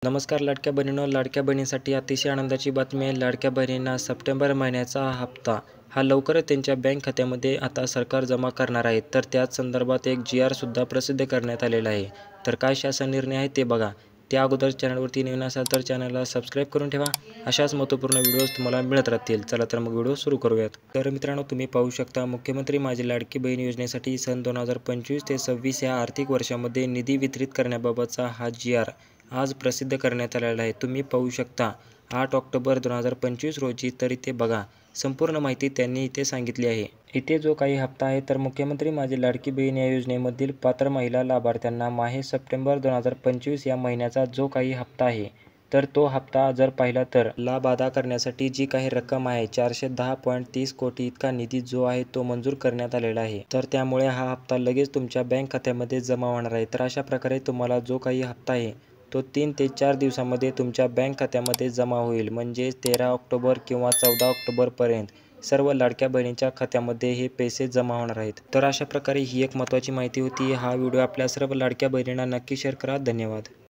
नमस्कार लाडक्या बहिणींनो, लाडक्या बहिणींसाठी अतिशय आनंदाची बातमी आहे. लाडक्या बहिणींना सप्टेंबर महिन्याचा हप्ता हा लवकरच त्यांच्या बँक खात्यामध्ये आता सरकार जमा करणार आहे. तर त्याच संदर्भात एक GR सुद्धा प्रसिद्ध करण्यात आलेला आहे. तर काय शासन निर्णय आहे ते बघा. त्या अगोदर चॅनलवरती नवीन असाल तर चॅनलला सबस्क्राईब करून ठेवा. अशाच महत्त्वपूर्ण व्हिडिओज तुम्हाला मिळत राहतील. चला तर मग व्हिडिओ सुरू करूयात. तर मित्रांनो, तुम्ही पाहू शकता मुख्यमंत्री माझी लाडकी बहीण योजनेसाठी सन 2025 ते 26 या आर्थिक वर्षामध्ये निधी वितरित करण्याबाबतचा हा GR आज प्रसिद्ध करण्यात आलेला आहे. तुम्ही पाहू शकता 8 ऑक्टोबर 2025 रोजी. तर इथे बघा, संपूर्ण माहिती त्यांनी इथे सांगितली आहे. इथे जो काही हप्ता आहे तर मुख्यमंत्री माझी लाडकी बहीण या योजनेमधील पात्र महिला लाभार्थ्यांना माहे सप्टेंबर 2025 या महिन्याचा जो काही हप्ता आहे तर तो हप्ता जर पाहिला तर लाभ अदा करण्यासाठी जी काही रक्कम आहे 410.30 कोटी इतका निधी जो आहे तो मंजूर करण्यात आलेला आहे. तर त्यामुळे हा हप्ता लगेच तुमच्या बँक खात्यामध्ये जमा होणार आहे. तर अशा प्रकारे तुम्हाला जो काही हप्ता आहे तो 3 ते 4 दिवसामध्ये तुमच्या बँक खात्यामध्ये जमा होईल. म्हणजे 13 ऑक्टोबर किंवा 14 ऑक्टोबरपर्यंत सर्व लाडक्या बहिणींच्या खात्यामध्ये हे पैसे जमा होणार आहेत. तर अशा प्रकारे ही एक महत्त्वाची माहिती होती. हा व्हिडिओ आपल्या सर्व लाडक्या बहिणींना नक्की शेअर करा. धन्यवाद.